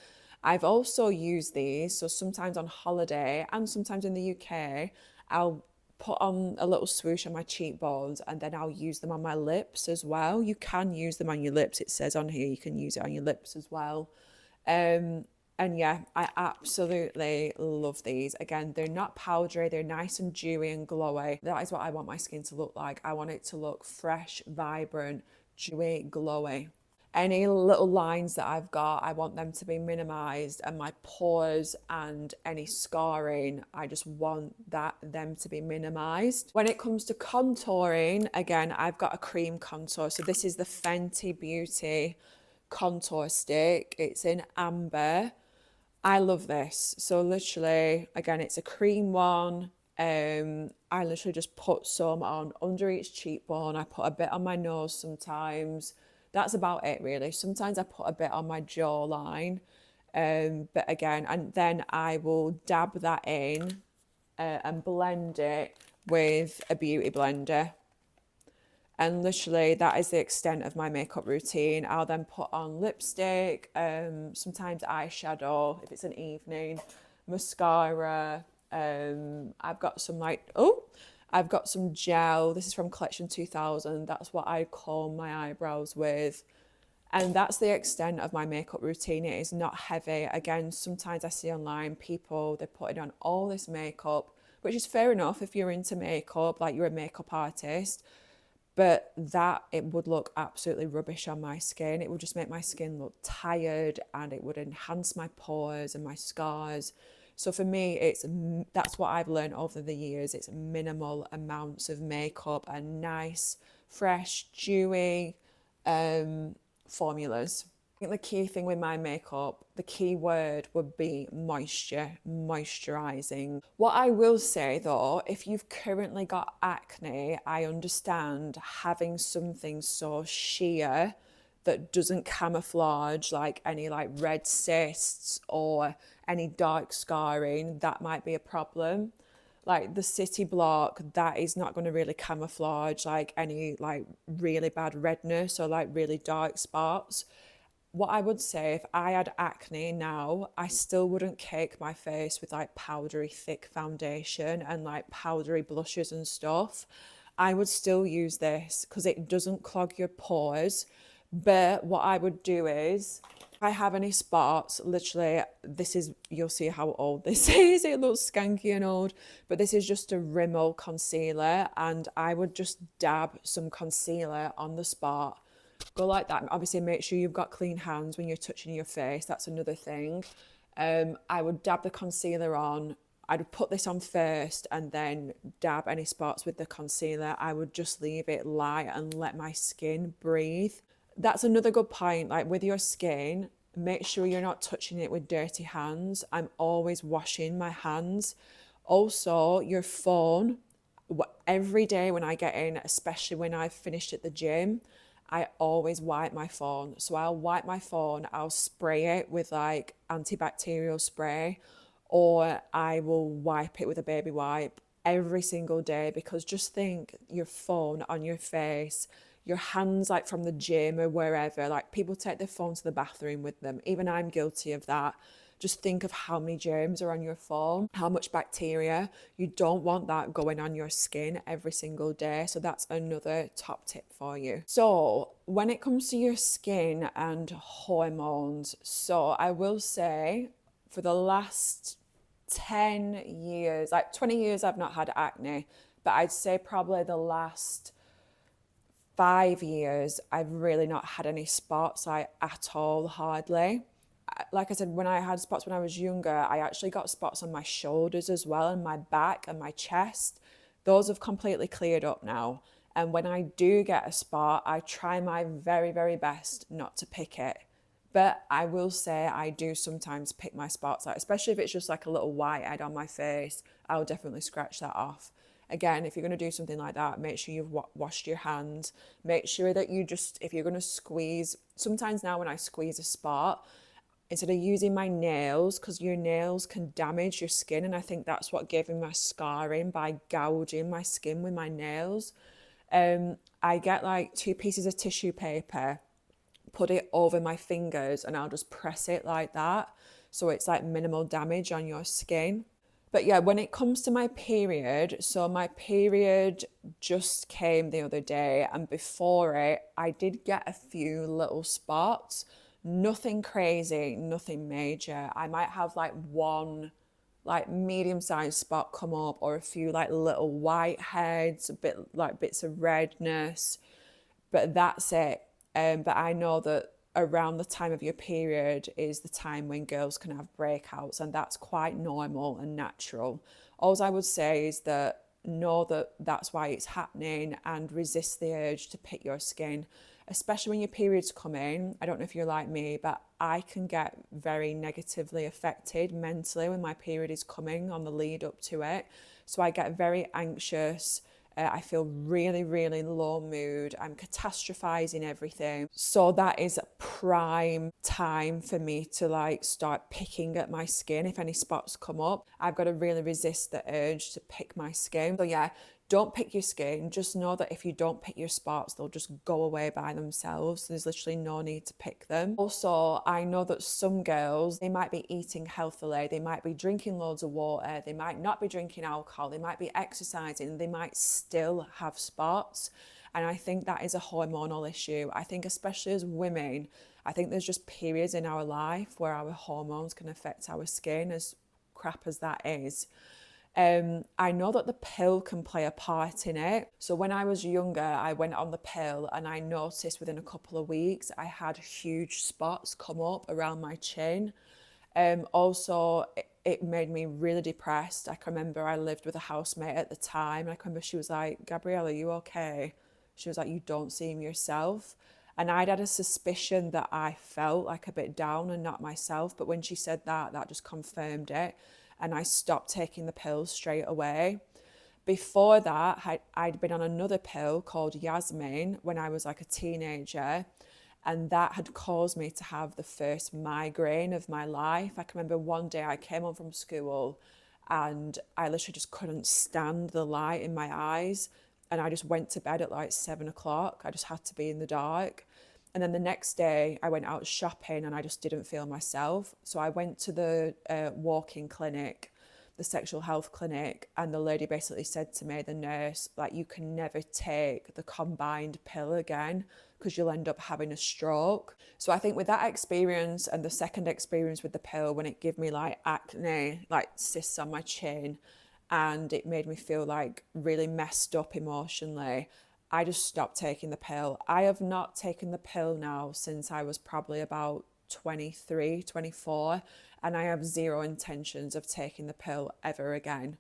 I've also used these, so sometimes on holiday and sometimes in the UK, I'll put on a little swoosh on my cheekbones and then I'll use them on my lips as well. You can use them on your lips. It says on here you can use it on your lips as well. And yeah, I absolutely love these. Again, they're not powdery, they're nice and dewy and glowy. That is what I want my skin to look like. I want it to look fresh, vibrant, dewy, glowy. Any little lines that I've got, I want them to be minimized, and my pores and any scarring, I just want them to be minimized. When it comes to contouring, again, I've got a cream contour. So this is the Fenty Beauty contour stick. It's in amber. I love this. So literally, again, it's a cream one. I literally just put some on under each cheekbone. I put a bit on my nose sometimes. That's about it really. Sometimes I put a bit on my jawline. But again, and then I will dab that in and blend it with a beauty blender. And literally that is the extent of my makeup routine. I'll then put on lipstick, sometimes eyeshadow if it's an evening, mascara. I've got some I've got some gel. This is from Collection 2000. That's what I comb my eyebrows with. And that's the extent of my makeup routine. It is not heavy. Again, sometimes I see online people, they're putting on all this makeup, which is fair enough if you're into makeup, like you're a makeup artist. But that, it would look absolutely rubbish on my skin. It would just make my skin look tired, and it would enhance my pores and my scars. So for me, that's what I've learned over the years. It's minimal amounts of makeup and nice, fresh, dewy, formulas. I think the key thing with my makeup, the key word would be moisture, moisturizing. What I will say though, if you've currently got acne, I understand having something so sheer that doesn't camouflage like any like red cysts or any dark scarring, that might be a problem. Like the city block, that is not going to really camouflage like any like really bad redness or like really dark spots. What I would say, if I had acne now, I still wouldn't cake my face with like powdery thick foundation and like powdery blushes and stuff. I would still use this because it doesn't clog your pores. But what I would do is, if I have any spots, literally, this is, you'll see how old this is. It looks skanky and old, but this is just a Rimmel concealer, and I would just dab some concealer on the spot. Go like that. Obviously, make sure you've got clean hands when you're touching your face. That's another thing. I would dab the concealer on. I'd put this on first and then dab any spots with the concealer. I would just leave it lie and let my skin breathe. That's another good point. Like with your skin, make sure you're not touching it with dirty hands. I'm always washing my hands. Also, your phone, every day when I get in, especially when I've finished at the gym, I always wipe my phone. So I'll wipe my phone, I'll spray it with like antibacterial spray, or I will wipe it with a baby wipe every single day, because just think your phone on your face, your hands like from the gym or wherever, like people take their phone to the bathroom with them. Even I'm guilty of that. Just think of how many germs are on your phone, how much bacteria. You don't want that going on your skin every single day. So that's another top tip for you. So when it comes to your skin and hormones, so I will say for the last 10 years, like 20 years, I've not had acne, but I'd say probably the last 5 years, I've really not had any spots like at all, hardly. Like I said, when I had spots when I was younger, I actually got spots on my shoulders as well, and my back and my chest. Those have completely cleared up now. And when I do get a spot, I try my very, very best not to pick it. But I will say I do sometimes pick my spots, like, especially if it's just like a little whitehead on my face, I'll definitely scratch that off. Again, if you're going to do something like that, make sure you've washed your hands. Make sure that you just, if you're going to squeeze, sometimes now when I squeeze a spot, instead of using my nails, because your nails can damage your skin, and I think that's what gave me my scarring by gouging my skin with my nails. I get like 2 pieces of tissue paper, put it over my fingers, and I'll just press it like that, so it's like minimal damage on your skin. But yeah, when it comes to my period, so my period just came the other day, and before it, I did get a few little spots. Nothing crazy, nothing major. I might have like one like medium-sized spot come up, or a few like little white heads, a bit like bits of redness, but that's it. But I know that around the time of your period is the time when girls can have breakouts, and that's quite normal and natural. All I would say is that know that that's why it's happening, and resist the urge to pick your skin, especially when your periods come in. I don't know if you're like me, but I can get very negatively affected mentally when my period is coming on the lead up to it. So I get very anxious. I feel really, really low mood. I'm catastrophizing everything. So that is a prime time for me to like start picking at my skin. If any spots come up, I've got to really resist the urge to pick my skin. So yeah, don't pick your skin. Just know that if you don't pick your spots, they'll just go away by themselves. There's literally no need to pick them. Also, I know that some girls, they might be eating healthily, they might be drinking loads of water, they might not be drinking alcohol, they might be exercising, they might still have spots. And I think that is a hormonal issue. I think especially as women, I think there's just periods in our life where our hormones can affect our skin, as crap as that is. I know that the pill can play a part in it. So when I was younger, I went on the pill, and I noticed within a couple of weeks, I had huge spots come up around my chin. Also, it made me really depressed. I can remember I lived with a housemate at the time, and I can remember she was like, "Gabrielle, are you okay?" She was like, "You don't seem yourself." And I'd had a suspicion that I felt like a bit down and not myself. But when she said that, that just confirmed it. And I stopped taking the pills straight away. Before that, I'd been on another pill called Yasmin when I was like a teenager. And that had caused me to have the first migraine of my life. I can remember one day I came home from school and I literally just couldn't stand the light in my eyes. And I just went to bed at like 7 o'clock. I just had to be in the dark. And then the next day I went out shopping and I just didn't feel myself. So I went to the walk-in clinic, the sexual health clinic, and the lady basically said to me, the nurse, like, you can never take the combined pill again because you'll end up having a stroke. So I think with that experience and the second experience with the pill, when it gave me like acne, like cysts on my chin, and it made me feel like really messed up emotionally, I just stopped taking the pill. I have not taken the pill now since I was probably about 23, 24, and I have zero intentions of taking the pill ever again.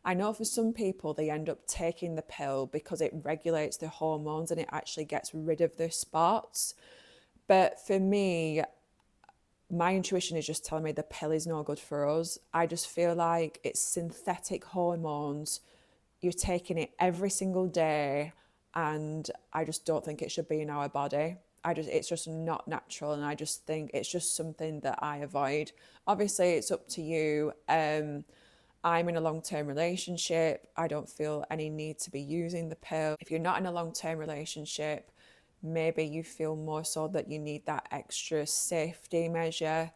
I know for some people they end up taking the pill because it regulates their hormones and it actually gets rid of their spots. But for me, my intuition is just telling me the pill is no good for us. I just feel like it's synthetic hormones. You're taking it every single day, and I just don't think it should be in our body. It's just not natural, and I just think it's just something that I avoid. Obviously, it's up to you. I'm in a long-term relationship. I don't feel any need to be using the pill. If you're not in a long-term relationship, maybe you feel more so that you need that extra safety measure.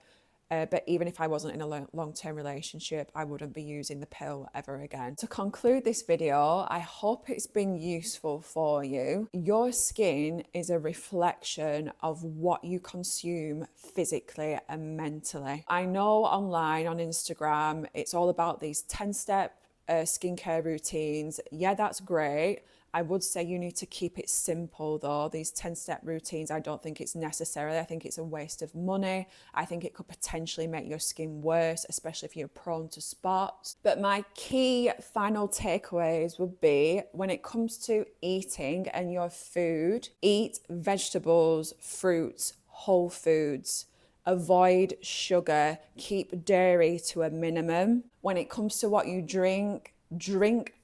But even if I wasn't in a long-term relationship, I wouldn't be using the pill ever again. To conclude this video, I hope it's been useful for you. Your skin is a reflection of what you consume physically and mentally. I know online on Instagram, it's all about these 10-step skincare routines. Yeah, that's great. I would say you need to keep it simple though. These 10-step routines, I don't think it's necessary. I think it's a waste of money. I think it could potentially make your skin worse, especially if you're prone to spots. But my key final takeaways would be, when it comes to eating and your food, eat vegetables, fruits, whole foods. Avoid sugar, keep dairy to a minimum. When it comes to what you drink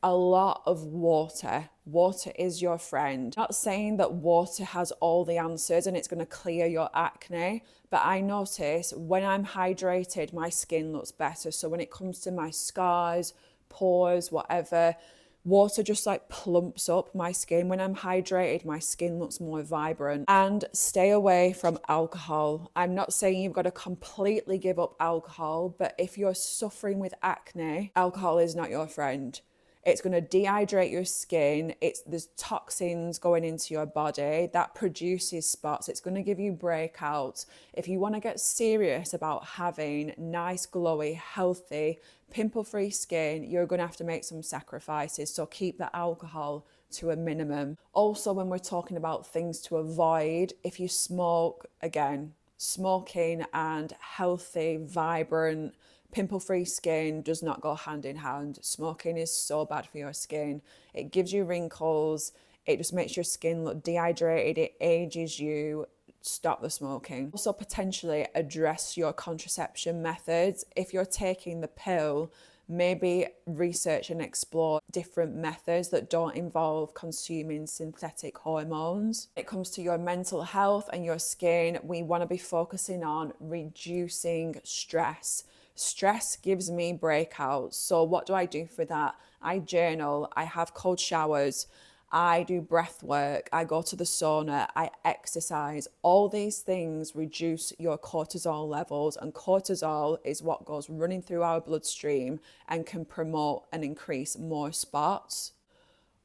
a lot of water. Water is your friend. Not saying that water has all the answers and it's going to clear your acne, but I notice when I'm hydrated, my skin looks better. So when it comes to my scars, pores, whatever, water just like plumps up my skin. When I'm hydrated, my skin looks more vibrant. And stay away from alcohol. I'm not saying you've got to completely give up alcohol, but if you're suffering with acne, alcohol is not your friend. It's going to dehydrate your skin. There's toxins going into your body that produces spots. It's going to give you breakouts. If you want to get serious about having nice, glowy, healthy, pimple-free skin, you're going to have to make some sacrifices. So keep the alcohol to a minimum. Also, when we're talking about things to avoid, if you smoke, again, smoking and healthy, vibrant, pimple-free skin does not go hand in hand. Smoking is so bad for your skin. It gives you wrinkles. It just makes your skin look dehydrated. It ages you. Stop the smoking. Also, potentially address your contraception methods. If you're taking the pill, maybe research and explore different methods that don't involve consuming synthetic hormones. When it comes to your mental health and your skin, we want to be focusing on reducing stress. Stress gives me breakouts. So what do I do for that? I journal, I have cold showers, I do breath work, I go to the sauna, I exercise. All these things reduce your cortisol levels, and cortisol is what goes running through our bloodstream and can promote and increase more spots.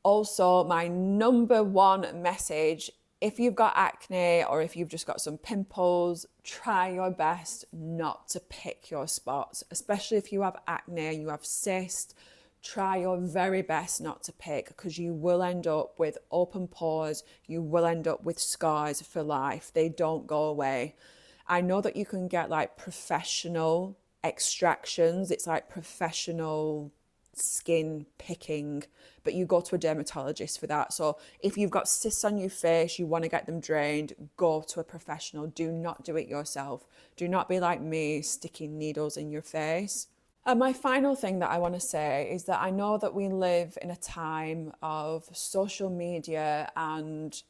Also, my number one message, if you've got acne or if you've just got some pimples, try your best not to pick your spots, especially if you have acne, you have cysts. Try your very best not to pick, because you will end up with open pores, you will end up with scars for life. They don't go away. I know that you can get like professional extractions. It's like professional skin picking, but you go to a dermatologist for that. So if you've got cysts on your face, you want to get them drained, go to a professional. Do not do it yourself. Do not be like me, sticking needles in your face. And my final thing that I want to say is that I know that we live in a time of social media, and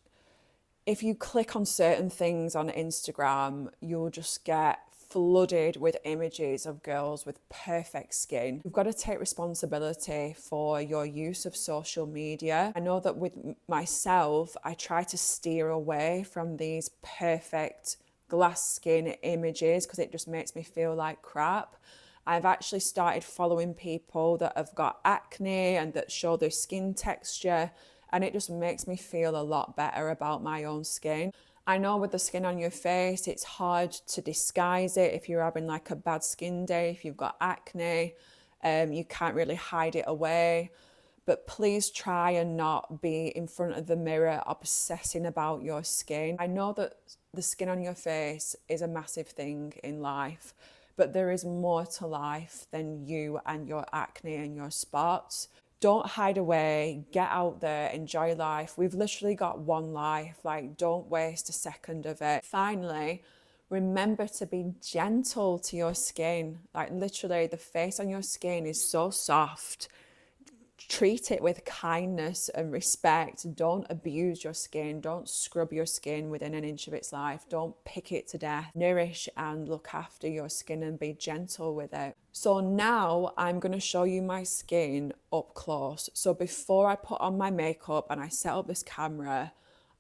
if you click on certain things on Instagram, you'll just get flooded with images of girls with perfect skin. You've got to take responsibility for your use of social media. I know that with myself, I try to steer away from these perfect glass skin images because it just makes me feel like crap. I've actually started following people that have got acne and that show their skin texture, and it just makes me feel a lot better about my own skin. I know with the skin on your face, it's hard to disguise it if you're having like a bad skin day, if you've got acne, you can't really hide it away. But please try and not be in front of the mirror obsessing about your skin. I know that the skin on your face is a massive thing in life, but there is more to life than you and your acne and your spots. Don't hide away, get out there, enjoy life. We've literally got one life, like don't waste a second of it. Finally, remember to be gentle to your skin. Like literally the face on your skin is so soft. Treat it with kindness and respect. Don't abuse your skin. Don't scrub your skin within an inch of its life. Don't pick it to death. Nourish and look after your skin and be gentle with it. So now I'm going to show you my skin up close. So before I put on my makeup and I set up this camera,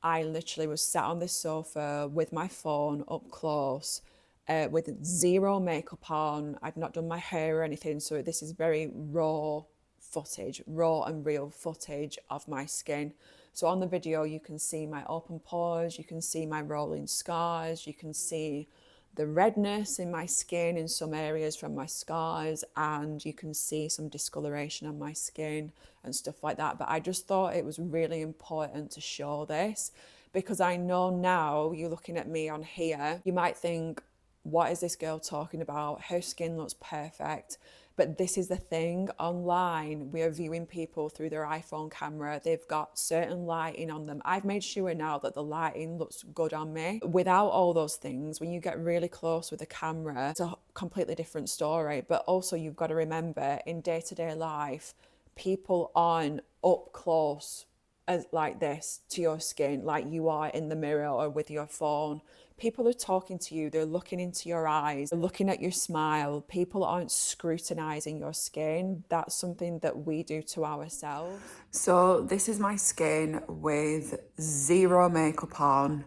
I literally was sat on this sofa with my phone up close, with zero makeup on. I'd not done my hair or anything. So this is very raw footage, raw and real footage of my skin. So on the video you can see my open pores, you can see my rolling scars, you can see the redness in my skin in some areas from my scars, and you can see some discoloration on my skin and stuff like that. But I just thought it was really important to show this because I know now you're looking at me on here, you might think, what is this girl talking about? Her skin looks perfect. But this is the thing, online, we are viewing people through their iPhone camera. They've got certain lighting on them. I've made sure now that the lighting looks good on me. Without all those things, when you get really close with the camera, it's a completely different story. But also you've got to remember, in day-to-day life, people aren't up close as like this to your skin, like you are in the mirror or with your phone. People are talking to you, they're looking into your eyes, they're looking at your smile. People aren't scrutinizing your skin. That's something that we do to ourselves. So this is my skin with zero makeup on.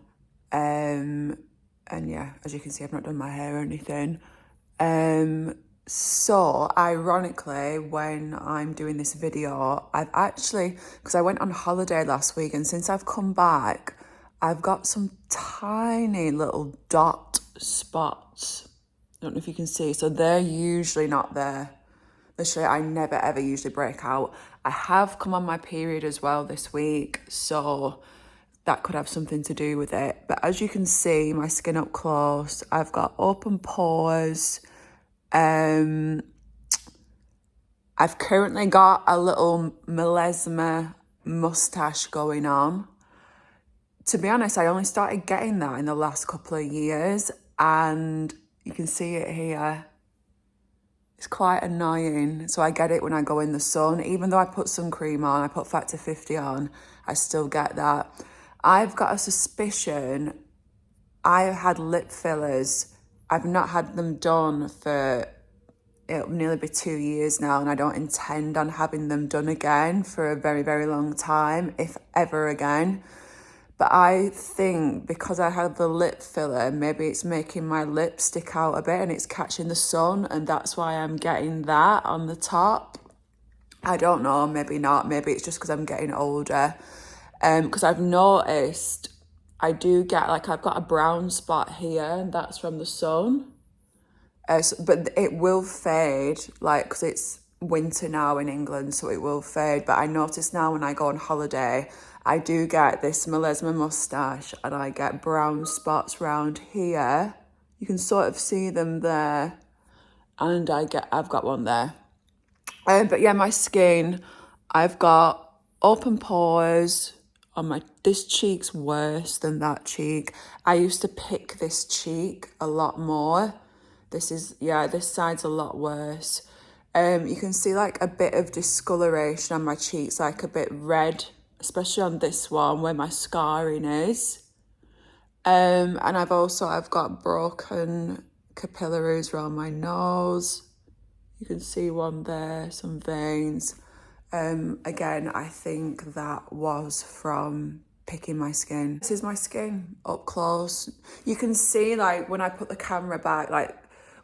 And yeah, as you can see, I've not done my hair or anything. So ironically, when I'm doing this video, I've actually, because I went on holiday last week, and since I've come back, I've got some tiny little dot spots. I don't know if you can see. So they're usually not there. Literally, I never ever usually break out. I have come on my period as well this week, so that could have something to do with it. But as you can see, my skin up close, I've got open pores. I've currently got a little melasma mustache going on. To be honest, I only started getting that in the last couple of years, and you can see it here. It's quite annoying. So I get it when I go in the sun. Even though I put sun cream on, I put factor 50 on, I still get that. I've got a suspicion I've had lip fillers. I've not had them done for, it'll nearly be 2 years now, and I don't intend on having them done again for a very, very long time, if ever again. But I think because I have the lip filler, maybe it's making my lips stick out a bit and it's catching the sun, and that's why I'm getting that on the top. I don't know, maybe not. Maybe it's just because I'm getting older. Because I've noticed I do get, like, I've got a brown spot here, and that's from the sun. But it will fade, like, because it's winter now in England, so it will fade. But I notice now when I go on holiday, I do get this melasma mustache, and I get brown spots around here. You can sort of see them there, and I've got one there. But yeah, my skin, I've got open pores on this cheek's worse than that cheek. I used to pick this cheek a lot more. This side's a lot worse. You can see like a bit of discoloration on my cheeks, like a bit red, especially on this one where my scarring is. And I've got broken capillaries around my nose. You can see one there, some veins. Again, I think that was from picking my skin. This is my skin up close. You can see like when I put the camera back, like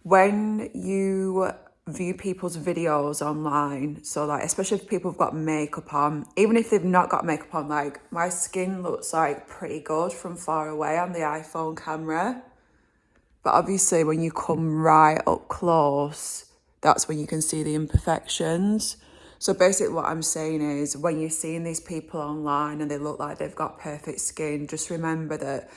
when you view people's videos online, so like especially if people have got makeup on, even if they've not got makeup on, like my skin looks like pretty good from far away on the iPhone camera. But obviously when you come right up close, that's when you can see the imperfections. So basically what I'm saying is when you're seeing these people online and they look like they've got perfect skin, just remember that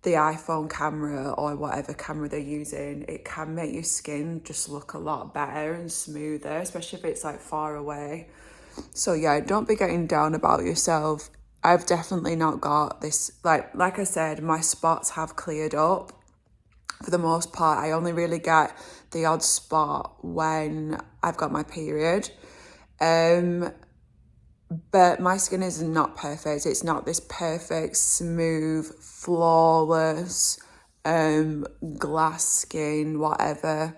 the iPhone camera or whatever camera they're using, it can make your skin just look a lot better and smoother, especially if it's like far away. So yeah, don't be getting down about yourself. I've definitely not got this, like I said, my spots have cleared up. For the most part, I only really get the odd spot when I've got my period. But my skin is not perfect. It's not this perfect, smooth, flawless, glass skin, whatever.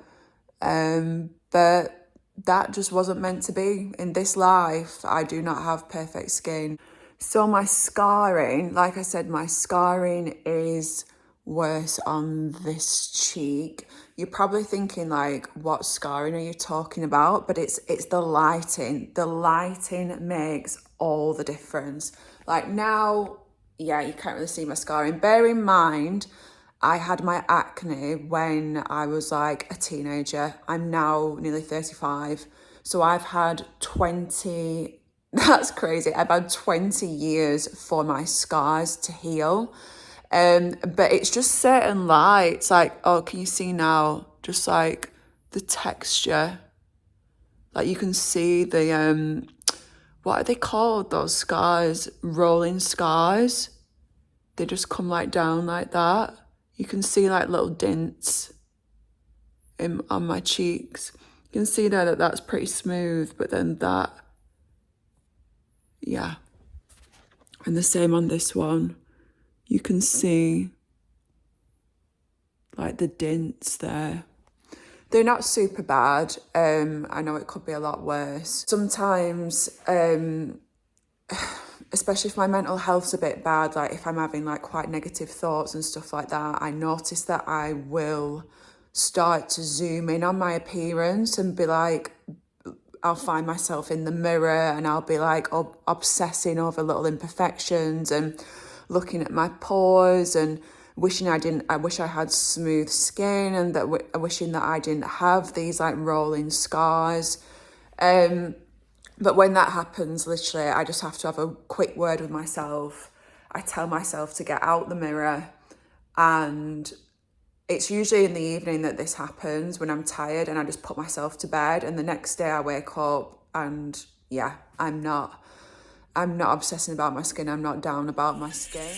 But that just wasn't meant to be. In this life, I do not have perfect skin. So my scarring, like I said, my scarring is worse on this cheek. You're probably thinking like, what scarring are you talking about? But it's the lighting. The lighting makes all the difference. Like now, yeah, you can't really see my scarring. Bear in mind, I had my acne when I was like a teenager. I'm now nearly 35. So I've had 20, that's crazy. I've had 20 years for my scars to heal. But it's just certain lights, like, oh, can you see now? Just like the texture. Like you can see the, what are they called, those scars? Rolling scars. They just come like down like that. You can see like little dints on my cheeks. You can see there that that's pretty smooth, but then that, yeah. And the same on this one. You can see like the dints there. They're not super bad. I know it could be a lot worse. Sometimes, especially if my mental health's a bit bad, like if I'm having like quite negative thoughts and stuff like that, I notice that I will start to zoom in on my appearance and be like, I'll find myself in the mirror and I'll be like obsessing over little imperfections and looking at my pores and I wish I had smooth skin and wishing that I didn't have these like rolling scars. But when that happens, literally, I just have to have a quick word with myself. I tell myself to get out the mirror, and it's usually in the evening that this happens when I'm tired and I just put myself to bed, and the next day I wake up and yeah, I'm not obsessing about my skin. I'm not down about my skin.